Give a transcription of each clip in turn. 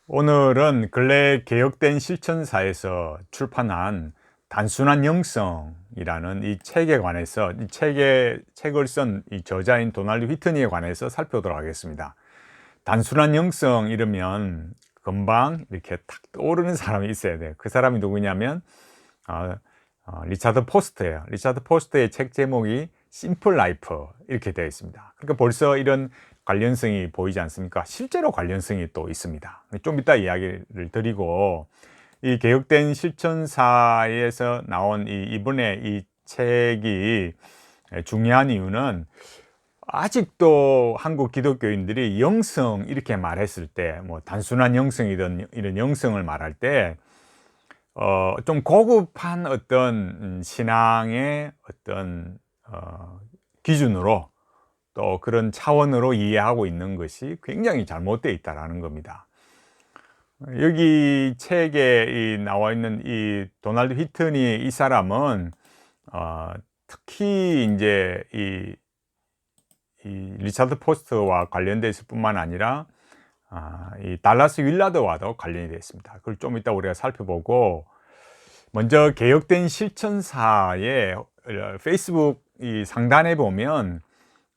오늘은 근래 개혁된 실천사에서 출판한 단순한 영성이라는 이 책에 관해서 책을 쓴 이 저자인 도널드 휘트니에 관해서 살펴보도록 하겠습니다. 단순한 영성 이러면 금방 이렇게 탁 떠오르는 사람이 있어야 돼요. 그 사람이 누구냐면 리차드 포스트예요. 리차드 포스트의 책 제목이 심플 라이프 이렇게 되어 있습니다. 그러니까 벌써 이런 관련성이 보이지 않습니까? 실제로 관련성이 또 있습니다. 좀 이따 이야기를 드리고, 이 개혁된 실천사에서 나온 이번에 이 책이 중요한 이유는, 아직도 한국 기독교인들이 영성 이렇게 말했을 때, 뭐 단순한 영성이든 이런 영성을 말할 때 좀 고급한 어떤 신앙의 어떤 기준으로, 또 그런 차원으로 이해하고 있는 것이 굉장히 잘못되어 있다라는 겁니다. 여기 책에 나와 있는 이 도널드 휘트니 이 사람은 특히 이제 이 리차드 포스트와 관련돼 있을 뿐만 아니라 이 달라스 윌라드와도 관련이 되어 있습니다. 그걸 좀 이따 우리가 살펴보고, 먼저 개혁된 실천사의 페이스북 이 상단에 보면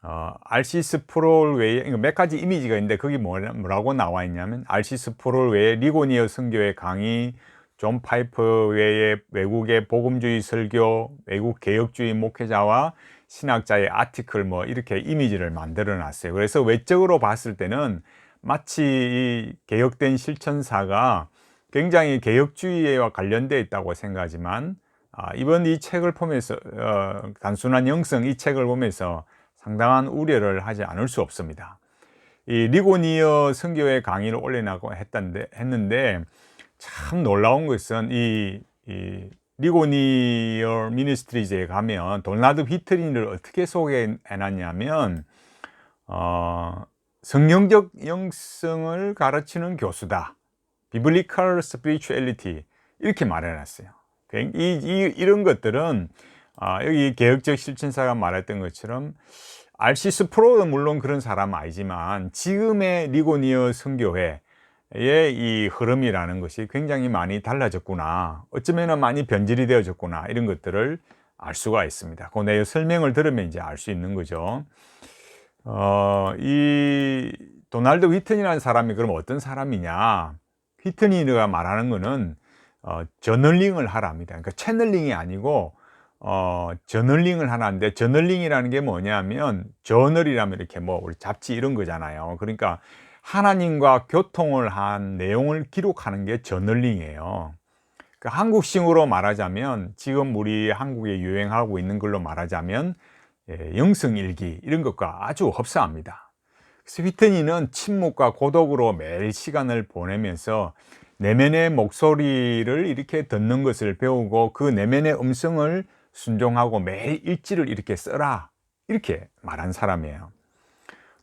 RC 스프롤 외에 몇 가지 이미지가 있는데, 거기 뭐라고 나와 있냐면, RC 스프롤 외에 리고니어 선교의 강의, 존 파이프 외에 외국의 복음주의 설교, 외국 개혁주의 목회자와 신학자의 아티클, 뭐 이렇게 이미지를 만들어 놨어요. 그래서 외적으로 봤을 때는 마치 이 개혁된 실천사가 굉장히 개혁주의와 관련되어 있다고 생각하지만, 이번 이 책을 보면서 단순한 영성 이 책을 보면서 상당한 우려를 하지 않을 수 없습니다. 이 리고니어 선교회 강의를 올려나가고 했는데, 참 놀라운 것은 이 리고니어 미니스트리즈에 가면 도널드 휘트니를 어떻게 소개해놨냐면, 성경적 영성을 가르치는 교수다, 비블리컬 스피리추얼리티, 이렇게 말해놨어요. 이런 것들은 여기 개혁적 실천사가 말했던 것처럼 RC 스프로는 물론 그런 사람은 아니지만, 지금의 리고니어 선교회의 이 흐름이라는 것이 굉장히 많이 달라졌구나, 어쩌면 많이 변질이 되어졌구나, 이런 것들을 알 수가 있습니다. 그 내용 설명을 들으면 이제 알 수 있는 거죠. 이 도널드 휘트니라는 사람이 그럼 어떤 사람이냐? 휘트니가 말하는 거는 저널링을 하랍니다. 그러니까 채널링이 아니고 저널링을 하는데, 저널링이라는 게 뭐냐면, 저널이라면 이렇게 뭐 우리 잡지 이런 거잖아요. 그러니까 하나님과 교통을 한 내용을 기록하는 게 저널링이에요. 그 한국식으로 말하자면, 지금 우리 한국에 유행하고 있는 걸로 말하자면 영성일기 이런 것과 아주 흡사합니다. 그래서 휘트니는 침묵과 고독으로 매일 시간을 보내면서 내면의 목소리를 이렇게 듣는 것을 배우고, 그 내면의 음성을 순종하고 매일 일지를 이렇게 써라, 이렇게 말한 사람이에요.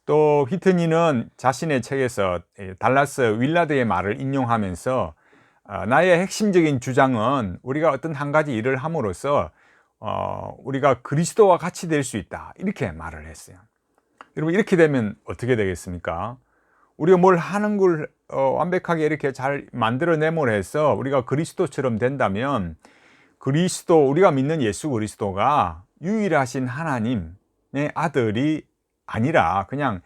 또 휘트니는 자신의 책에서 달라스 윌라드의 말을 인용하면서, 나의 핵심적인 주장은 우리가 어떤 한 가지 일을 함으로써 우리가 그리스도와 같이 될 수 있다, 이렇게 말을 했어요. 여러분, 이렇게 되면 어떻게 되겠습니까? 우리가 뭘 하는 걸 완벽하게 이렇게 잘 만들어내므로 해서 우리가 그리스도처럼 된다면, 우리가 믿는 예수 그리스도가 유일하신 하나님의 아들이 아니라 그냥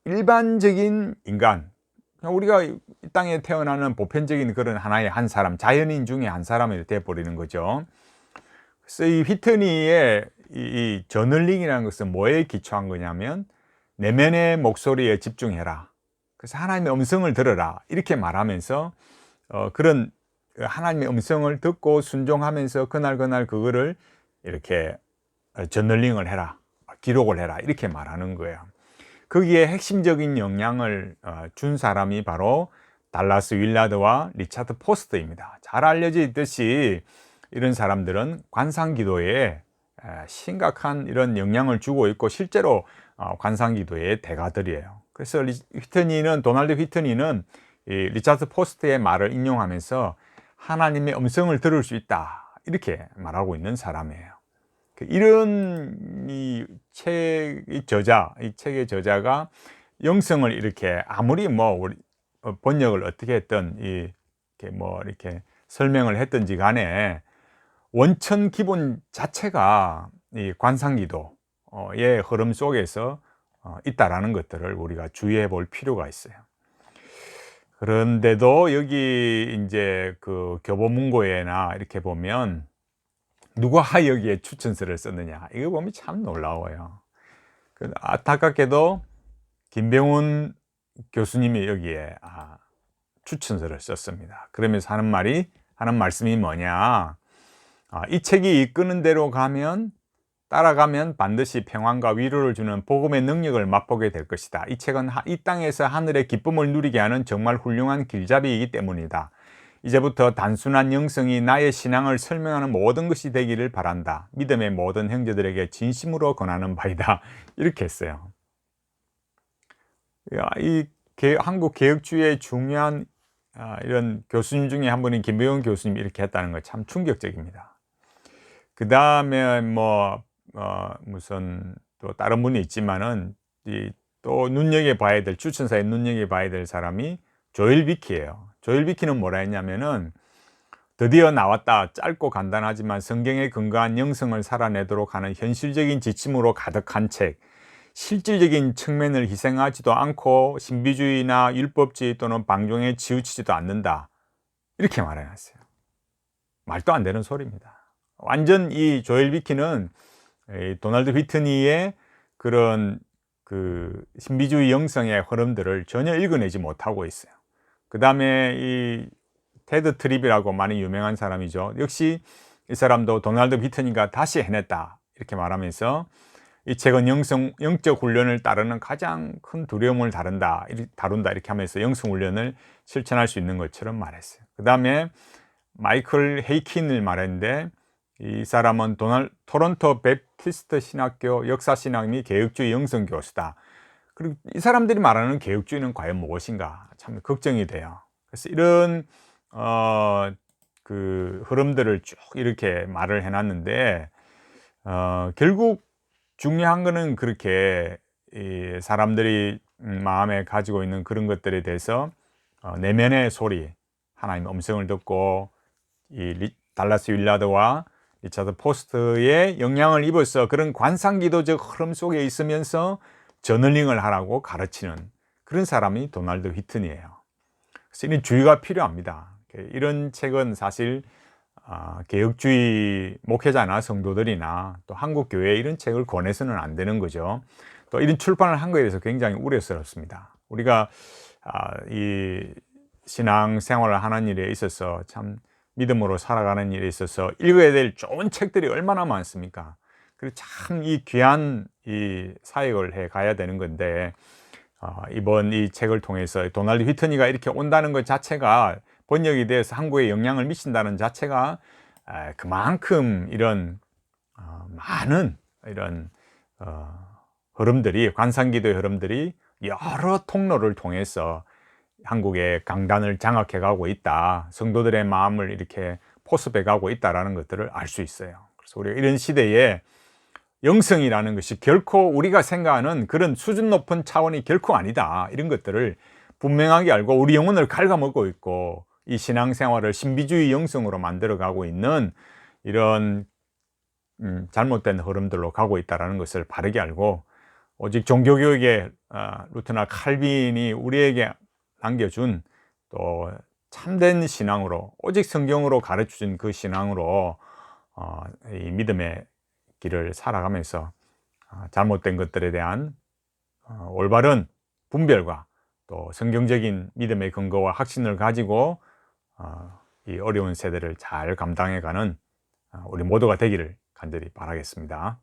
일반적인 인간, 우리가 이 땅에 태어나는 보편적인 그런 하나의 한 사람, 자연인 중에 한 사람이 되어버리는 거죠. 그래서 이 휘트니의 이 저널링이라는 것은 뭐에 기초한 거냐면, 내면의 목소리에 집중해라, 그래서 하나님의 음성을 들어라, 이렇게 말하면서 그런 하나님의 음성을 듣고 순종하면서 그날 그거를 이렇게 저널링을 해라, 기록을 해라, 이렇게 말하는 거예요. 거기에 핵심적인 영향을 준 사람이 바로 달라스 윌라드와 리차드 포스트입니다. 잘 알려져 있듯이 이런 사람들은 관상기도에 심각한 이런 영향을 주고 있고, 실제로 관상기도의 대가들이에요. 그래서 도널드 휘트니는 이 리차드 포스트의 말을 인용하면서 하나님의 음성을 들을 수 있다, 이렇게 말하고 있는 사람이에요. 이런 이 책의 저자가 영성을 이렇게 아무리 뭐 우리 번역을 어떻게 했든 이렇게 설명을 했든지 간에 원천 기본 자체가 이 관상기도의 흐름 속에서 있다라는 것들을 우리가 주의해 볼 필요가 있어요. 그런데도 여기 이제 그 교보문고에나 이렇게 보면 누가 여기에 추천서를 썼느냐, 이거 보면 참 놀라워요. 안타깝게도 김병훈 교수님이 여기에 추천서를 썼습니다. 그러면서 하는 말씀이 뭐냐, 이 책이 이끄는 대로 따라가면 반드시 평안과 위로를 주는 복음의 능력을 맛보게 될 것이다. 이 책은 이 땅에서 하늘의 기쁨을 누리게 하는 정말 훌륭한 길잡이이기 때문이다. 이제부터 단순한 영성이 나의 신앙을 설명하는 모든 것이 되기를 바란다. 믿음의 모든 형제들에게 진심으로 권하는 바이다. 이렇게 했어요. 이 한국 개혁주의의 중요한 이런 교수님 중에 한 분인 김병훈 교수님이 이렇게 했다는 거 참 충격적입니다. 그 다음에 무슨 또 다른 분이 있지만은 또 눈여겨봐야 될, 추천사에 눈여겨봐야 될 사람이 조엘 비키예요. 조엘 비키는 뭐라 했냐면은, 드디어 나왔다. 짧고 간단하지만 성경에 근거한 영성을 살아내도록 하는 현실적인 지침으로 가득한 책. 실질적인 측면을 희생하지도 않고 신비주의나 율법주의 또는 방종에 치우치지도 않는다. 이렇게 말해놨어요. 말도 안 되는 소리입니다. 완전 이 조엘 비키는 도널드 휘트니의 그런 그 신비주의 영성의 흐름들을 전혀 읽어내지 못하고 있어요. 그 다음에 이 테드 트립이라고 많이 유명한 사람이죠. 역시 이 사람도 도널드 휘트니가 다시 해냈다 이렇게 말하면서, 이 책은 영적 훈련을 따르는 가장 큰 두려움을 다룬다 이렇게 하면서 영성 훈련을 실천할 수 있는 것처럼 말했어요. 그 다음에 마이클 헤이킨을 말했는데, 이 사람은 토론토 베프티스트 신학교 역사신학 및 개혁주의 영성 교수다. 그리고 이 사람들이 말하는 개혁주의는 과연 무엇인가 참 걱정이 돼요. 그래서 이런 그 흐름들을 쭉 이렇게 말을 해놨는데, 결국 중요한 거는 그렇게 이 사람들이 마음에 가지고 있는 그런 것들에 대해서 내면의 소리, 하나님의 음성을 듣고 이 달라스 윌라드와 리차드 포스트의 영향을 입어서 그런 관상기도적 흐름 속에 있으면서 저널링을 하라고 가르치는 그런 사람이 도널드 휘튼이에요. 그래서 이런 주의가 필요합니다. 이런 책은 사실 개혁주의 목회자나 성도들이나 또 한국교회에 이런 책을 권해서는 안 되는 거죠. 또 이런 출판을 한 거에 대해서 굉장히 우려스럽습니다. 우리가 이 신앙생활을 하는 일에 있어서, 참 믿음으로 살아가는 일에 있어서 읽어야 될 좋은 책들이 얼마나 많습니까? 그리고 참 이 귀한 이 사역을 해 가야 되는 건데, 이번 이 책을 통해서 도널드 휘트니가 이렇게 온다는 것 자체가, 번역이 돼서 한국에 영향을 미친다는 자체가 그만큼 이런 많은 이런 흐름들이, 관상기도의 흐름들이 여러 통로를 통해서 한국의 강단을 장악해 가고 있다, 성도들의 마음을 이렇게 포섭해 가고 있다라는 것들을 알 수 있어요. 그래서 우리가 이런 시대에 영성이라는 것이 결코 우리가 생각하는 그런 수준 높은 차원이 결코 아니다, 이런 것들을 분명하게 알고 우리 영혼을 갉아먹고 있고, 이 신앙생활을 신비주의 영성으로 만들어 가고 있는 이런 잘못된 흐름들로 가고 있다는 것을 바르게 알고, 오직 종교교육의 루터나 칼빈이 우리에게 남겨준 또 참된 신앙으로, 오직 성경으로 가르쳐준 그 신앙으로 이 믿음의 길을 살아가면서 잘못된 것들에 대한 올바른 분별과 또 성경적인 믿음의 근거와 확신을 가지고 이 어려운 세대를 잘 감당해가는 우리 모두가 되기를 간절히 바라겠습니다.